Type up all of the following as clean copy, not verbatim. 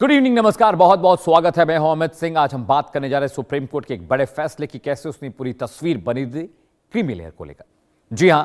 Good evening, नमस्कार, बहुत बहुत स्वागत है। मैं हूं अमित सिंह। आज हम बात करने जा रहे हैं सुप्रीम कोर्ट के एक बड़े फैसले की, कैसे उसने पूरी तस्वीर बनी दी क्रीमी लेयर को लेकर। जी हां,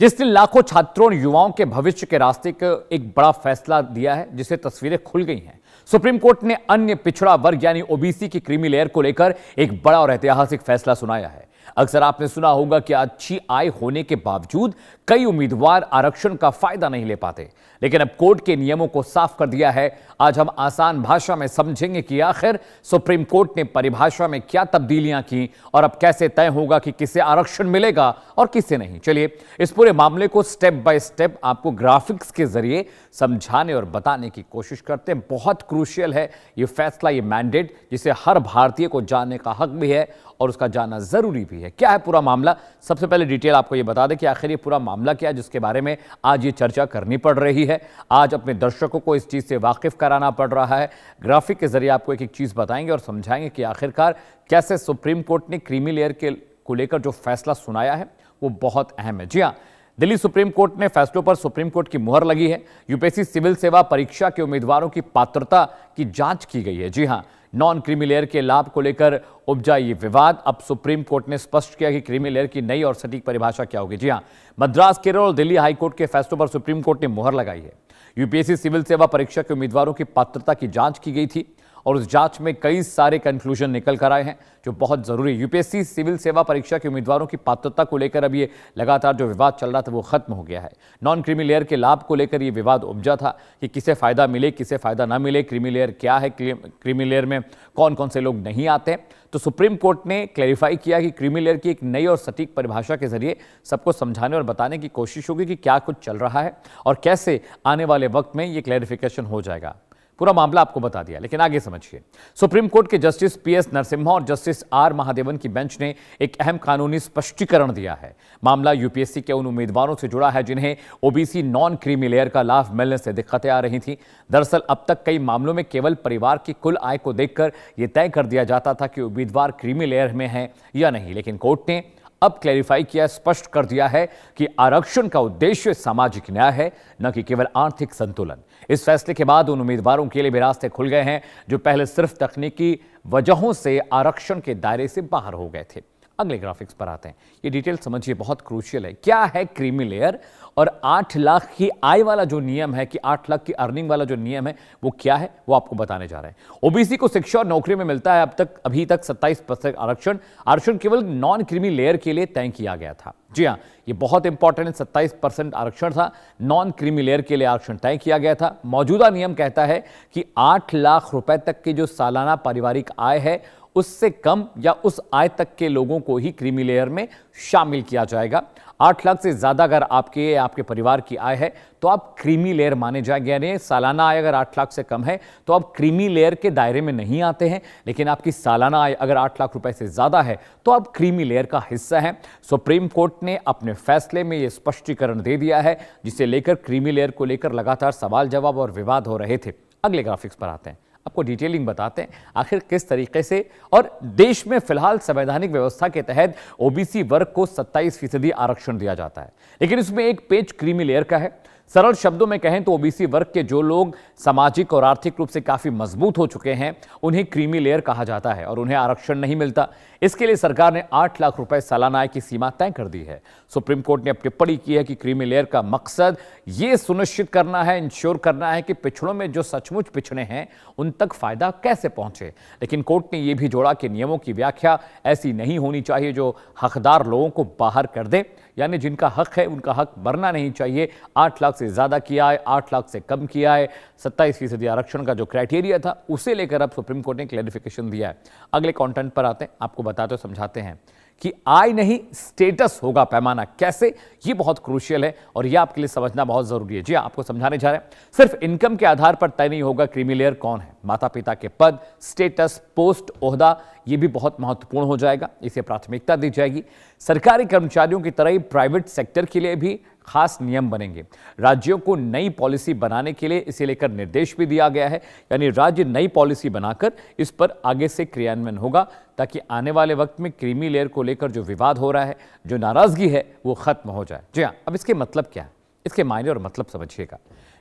जिसने लाखों छात्रों और युवाओं के भविष्य के रास्ते का एक बड़ा फैसला दिया है, जिससे तस्वीरें खुल गई हैं। सुप्रीम कोर्ट ने अन्य पिछड़ा वर्ग यानी ओबीसी की क्रीमी लेयर को लेकर एक बड़ा और ऐतिहासिक फैसला सुनाया है। अक्सर आपने सुना होगा कि अच्छी आय होने के बावजूद कई उम्मीदवार आरक्षण का फायदा नहीं ले पाते, लेकिन अब कोर्ट के नियमों को साफ कर दिया है। आज हम आसान भाषा में समझेंगे कि आखिर सुप्रीम कोर्ट ने परिभाषा में क्या तब्दीलियां की और अब कैसे तय होगा कि किसे आरक्षण मिलेगा और किसे नहीं। चलिए इस पूरे मामले को स्टेप बाय स्टेप आपको ग्राफिक्स के जरिए समझाने और बताने की कोशिश करते हैं। बहुत क्रूशियल है ये फैसला, ये मैंडेट, जिसे हर भारतीय को जानने का हक भी है और उसका जानना जरूरी भी है। क्या है पूरा मामला? सबसे पहले डिटेल आपको ये बता दें कि आखिर ये पूरा मामला क्या है, जिसके बारे में आज ये चर्चा करनी पड़ रही है। आज अपने दर्शकों को इस चीज से वाकिफ कराना पड़ रहा है। ग्राफिक के जरिए आपको एक एक चीज बताएंगे और समझाएंगे कि आखिरकार कैसे सुप्रीम कोर्ट ने क्रीमी लेयर को लेकर जो फैसला सुनाया है वो बहुत अहम है। जी हाँ, दिल्ली सुप्रीम कोर्ट ने फैसलों पर सुप्रीम कोर्ट की मुहर लगी है। यूपीएससी सिविल सेवा परीक्षा के उम्मीदवारों की पात्रता की जांच की गई है। जी हां, नॉन क्रीमी लेयर के लाभ को लेकर उपजा ये विवाद। अब सुप्रीम कोर्ट ने स्पष्ट किया कि क्रीमी लेयर की नई और सटीक परिभाषा क्या होगी। जी हां, मद्रास, केरल और दिल्ली हाईकोर्ट के फैसलों पर सुप्रीम कोर्ट ने मुहर लगाई है। यूपीएससी सिविल सेवा परीक्षा के उम्मीदवारों की पात्रता की जांच की गई थी और उस जांच में कई सारे कंक्लूजन निकल कर आए हैं जो बहुत जरूरी है। यूपीएससी सिविल सेवा परीक्षा के उम्मीदवारों की पात्रता को लेकर अब ये लगातार जो विवाद चल रहा था वो खत्म हो गया है। नॉन क्रीमी लेयर के लाभ को लेकर ये विवाद उपजा था कि किसे फायदा मिले, किसे फायदा ना मिले, क्रीमी लेयर क्या है, क्रीमी लेयर में कौन कौन से लोग नहीं आते। तो सुप्रीम कोर्ट ने क्लैरिफाई किया कि क्रीमी लेयर की एक नई और सटीक परिभाषा के जरिए सबको समझाने और बताने की कोशिश होगी कि क्या कुछ चल रहा है और कैसे आने वाले वक्त में ये क्लैरिफिकेशन हो जाएगा। पूरा मामला आपको बता दिया, लेकिन आगे समझिए। सुप्रीम कोर्ट के जस्टिस पीएस नरसिम्हा और जस्टिस आर महादेवन की बेंच ने एक अहम कानूनी स्पष्टीकरण दिया है। मामला यूपीएससी के उन उम्मीदवारों से जुड़ा है जिन्हें ओबीसी नॉन क्रीमी लेयर का लाभ मिलने से दिक्कतें आ रही थी। दरअसल अब तक कई मामलों में केवल परिवार की कुल आय को देखकर यह तय कर दिया जाता था कि उम्मीदवार क्रीमी लेयर में है या नहीं, लेकिन कोर्ट ने अब क्लैरिफाई किया, स्पष्ट कर दिया है कि आरक्षण का उद्देश्य सामाजिक न्याय है, न कि केवल आर्थिक संतुलन। इस फैसले के बाद उन उम्मीदवारों के लिए भी रास्ते खुल गए हैं जो पहले सिर्फ तकनीकी वजहों से आरक्षण के दायरे से बाहर हो गए थे। अगले ग्राफिक्स पर आते हैं, ये डिटेल समझिए, बहुत क्रूशियल है। क्या है क्रीमी लेयर और 8 लाख की आय वाला जो नियम है, कि 8 लाख की अर्निंग वाला जो नियम है वो क्या है, वो आपको बताने जा रहे हैं। ओबीसी को शिक्षा और नौकरी में मिलता है अभी तक 27% आरक्षण केवल नॉन क्रीमी लेयर के लिए तय किया गया था। जी हाँ, ये बहुत इंपॉर्टेंट है। 27% आरक्षण था, नॉन क्रीमी लेयर के लिए आरक्षण तय किया गया था। मौजूदा नियम कहता है कि 8 लाख रुपए तक की जो सालाना पारिवारिक आय है उससे कम या उस आय तक के लोगों को ही क्रीमी लेयर में शामिल किया जाएगा। 8 लाख से ज्यादा अगर आपके परिवार की आय है तो आप क्रीमी लेयर माने जाएंगे, यानी सालाना आय अगर 8 लाख से कम है तो आप क्रीमी लेयर के दायरे में नहीं आते हैं, लेकिन आपकी सालाना आय अगर 8 लाख रुपए से ज्यादा है तो आप क्रीमी लेयर का हिस्सा हैं। सुप्रीम कोर्ट ने अपने फैसले में यह स्पष्टीकरण दे दिया है, जिसे लेकर क्रीमी लेयर को लेकर लगातार सवाल जवाब और विवाद हो रहे थे। अगले ग्राफिक्स पर आते हैं, आपको डिटेलिंग बताते हैं आखिर किस तरीके से। और देश में फिलहाल संवैधानिक व्यवस्था के तहत ओबीसी वर्ग को 27% आरक्षण दिया जाता है, लेकिन इसमें एक पेज क्रीमी लेयर का है। सरल शब्दों में कहें तो ओबीसी वर्ग के जो लोग सामाजिक और आर्थिक रूप से काफी मजबूत हो चुके हैं उन्हें क्रीमी लेयर कहा जाता है और उन्हें आरक्षण नहीं मिलता। इसके लिए सरकार ने 8 लाख रुपए सालाना आय की सीमा तय कर दी है। सुप्रीम कोर्ट ने टिप्पणी की है कि क्रीमी लेयर का मकसद यह सुनिश्चित करना है, इंश्योर करना है कि पिछड़ों में जो सचमुच पिछड़े हैं उन तक फायदा कैसे पहुंचे। लेकिन कोर्ट ने यह भी जोड़ा कि नियमों की व्याख्या ऐसी नहीं होनी चाहिए जो हकदार लोगों को बाहर कर दे, यानी जिनका हक है उनका हक बढ़ना नहीं चाहिए। 8 लाख से ज्यादा किया है, 8 लाख से कम किया है, 27% आरक्षण का जो क्राइटेरिया था उसे लेकर अब सुप्रीम कोर्ट ने क्लैरिफिकेशन दिया है। अगले कंटेंट पर आते हैं, आपको बताते हुए समझाते हैं कि आय नहीं स्टेटस होगा पैमाना। कैसे, ये बहुत क्रूशियल है और ये आपके लिए समझना बहुत जरूरी है। जी आपको समझाने जा रहे हैं, सिर्फ इनकम के आधार पर तय नहीं होगा क्रीमी लेयर कौन है। माता पिता के पद, स्टेटस, पोस्ट, ओहदा, ये भी बहुत महत्वपूर्ण हो जाएगा, इसे प्राथमिकता दी जाएगी। सरकारी कर्मचारियों की तरह ही प्राइवेट सेक्टर के लिए भी खास नियम बनेंगे। राज्यों को नई पॉलिसी बनाने के लिए इसे लेकर निर्देश भी दिया गया है, यानी राज्य नई पॉलिसी बनाकर इस पर आगे से क्रियान्वयन होगा ताकि आने वाले वक्त में क्रीमी लेयर को लेकर जो विवाद हो रहा है, जो नाराजगी है, वो खत्म हो जाए। जी हाँ, अब इसके मतलब क्या है, इसके मायने और मतलब समझिएगा।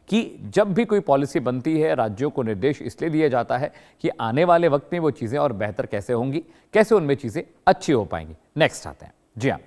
कि जब भी कोई पॉलिसी बनती है, राज्यों को निर्देश इसलिए दिया जाता है कि आने वाले वक्त में वो चीज़ें और बेहतर कैसे होंगी, कैसे उनमें चीज़ें अच्छी हो पाएंगी। नेक्स्ट आते हैं। जी हाँ,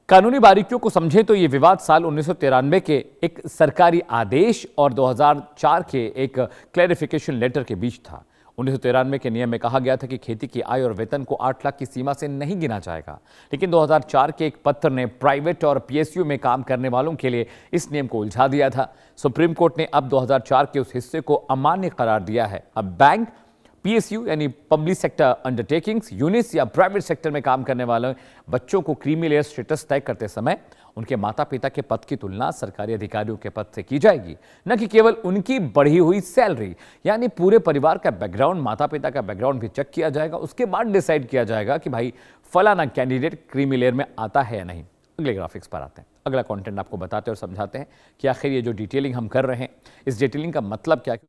कानूनी बारीकियों को समझें तो ये विवाद साल 1993 के एक सरकारी आदेश और 2004 के एक क्लैरिफिकेशन लेटर के बीच था। 1993 के नियम में कहा गया था कि खेती की आय और वेतन को 8 लाख की सीमा से नहीं गिना जाएगा, लेकिन 2004 के एक पत्र ने प्राइवेट और पीएसयू में काम करने वालों के लिए इस नियम को उलझा दिया था। सुप्रीम कोर्ट ने अब 2004 के उस हिस्से को अमान्य करार दिया है। अब बैंक, पीएसयू यानी पब्लिक सेक्टर अंडरटेकिंग्स, यूनिट्स या प्राइवेट सेक्टर में काम करने वाले बच्चों को क्रीमी लेयर स्टेटस तय करते समय उनके माता पिता के पद की तुलना सरकारी अधिकारियों के पद से की जाएगी, न कि केवल उनकी बढ़ी हुई सैलरी। यानी पूरे परिवार का बैकग्राउंड, माता पिता का बैकग्राउंड भी चेक किया जाएगा। उसके बाद डिसाइड किया जाएगा कि भाई फलाना कैंडिडेट क्रीमी लेयर में आता है या नहीं। अगले ग्राफिक्स पर आते हैं। अगला कंटेंट आपको बताते और समझाते हैं कि आखिर ये जो डिटेलिंग हम कर रहे हैं, इस डिटेलिंग का मतलब क्या है।